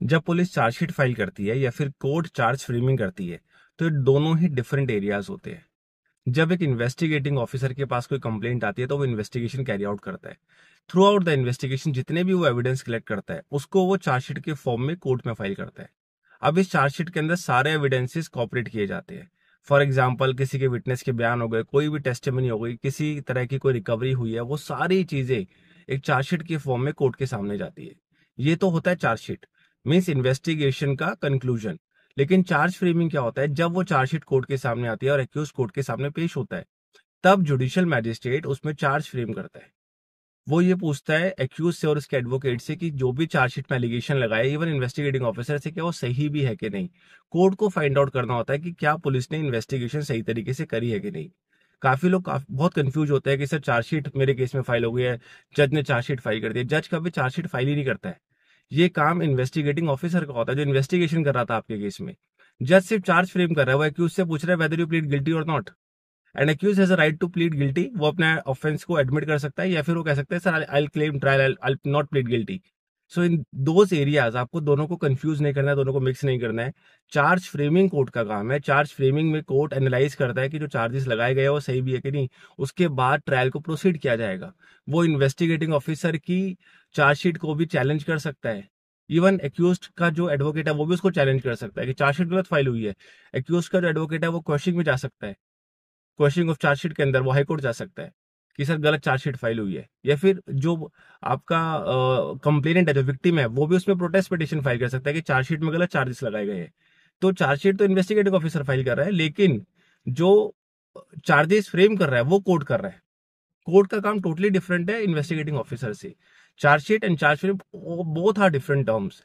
जब police chargesheet file करती है या फिर कोर्ट चार्ज फ्रेमिंग करती है, तो ये दोनों ही डिफरेंट एरियाज होते हैं। जब एक इन्वेस्टिगेटिंग ऑफिसर के पास कोई कंप्लेंट आती है तो वो इन्वेस्टिगेशन कैरी आउट करता है। थ्रू आउट द इन्वेस्टिगेशन जितने भी वो एविडेंस कलेक्ट करता है उसको वो चार्जशीट के फॉर्म में कोर्ट में फाइल करता है। अब इस चार्जशीट के अंदर सारे एविडेंसेस कॉपरेट किए जाते हैं। फॉर एग्जाम्पल किसी के विटनेस के बयान हो गए, कोई भी टेस्टिमनी हो गई, किसी तरह की कोई रिकवरी हुई है, वो सारी चीजें एक चार्जशीट के फॉर्म में कोर्ट के सामने जाती है। ये तो होता है चार्जशीट, मीन्स इन्वेस्टिगेशन का कंक्लूजन। लेकिन चार्ज फ्रेमिंग क्या होता है? जब वो चार्जशीट कोर्ट के सामने आती है और एक्यूज कोर्ट के सामने पेश होता है, तब जुडिशियल मैजिस्ट्रेट उसमें चार्ज फ्रेम करता है। वो ये पूछता है एक्यूज से और उसके एडवोकेट से कि जो भी चार्जशीट में एलिगेशन लगाए, इवन इन्वेस्टिगेटिंग ऑफिसर से, क्या वो सही भी है कि नहीं। कोर्ट को फाइंड आउट करना होता है कि क्या पुलिस ने इन्वेस्टिगेशन सही तरीके से करी है कि नहीं। काफी लोग बहुत कंफ्यूज होते हैं कि सर चार्जशीट मेरे केस में फाइल हो गई है, जज ने चार्जशीट फाइल कर दी है। जज कभी चार्जशीट फाइल ही नहीं करता है। ये काम इन्वेस्टिगेटिंग ऑफिसर का होता है जो इन्वेस्टिगेशन कर रहा था आपके केस में। जज सिर्फ चार्ज फ्रेम कर रहा है, वो एक्यूज से पूछ रहा है वेदर यू प्लीड गिल्टी और not. And accuse has a right to plead guilty. वो अपने ऑफेंस को एडमिट कर सकता है या फिर वो कह सकता है sir I claim trial, I not plead guilty. So in those areas आपको दोनों को कंफ्यूज नहीं करना है, दोनों को मिक्स नहीं करना है। चार्ज फ्रेमिंग कोर्ट का काम है। चार्ज फ्रेमिंग में कोर्ट एनालाइज करता है कि जो चार्जेस लगाए गए हैं वो सही भी है कि नहीं। उसके बाद ट्रायल को प्रोसीड किया जाएगा। वो इन्वेस्टिगेटिंग ऑफिसर की चार्जशीट को भी चैलेंज कर सकता है। इवन एक्यूज का जो एडवोकेट है वो भी उसको चैलेंज कर सकता है कि चार्जशीट गलत फाइल हुई है। एक्यूज का जो एडवोकेट है वो क्वेश्चनिंग में जा सकता है। क्वेश्चनिंग ऑफ चार्जशीट के अंदर वो हाईकोर्ट जा सकता है कि सर गलत चार्जशीट फाइल हुई है। या फिर जो आपका कंप्लेनेंट है, जो विक्टिम है, वो भी उसमें प्रोटेस्ट पिटिशन फाइल कर सकता है कि चार्जशीट में गलत चार्जेस लगाए गए हैं। तो चार्जशीट तो इन्वेस्टिगेटिंग ऑफिसर फाइल कर रहा है, लेकिन जो चार्जेस फ्रेम कर रहा है वो कोर्ट कर रहा है। कोर्ट का काम टोटली डिफरेंट है इन्वेस्टिगेटिंग ऑफिसर से। Chargesheet and charge frame both are different terms.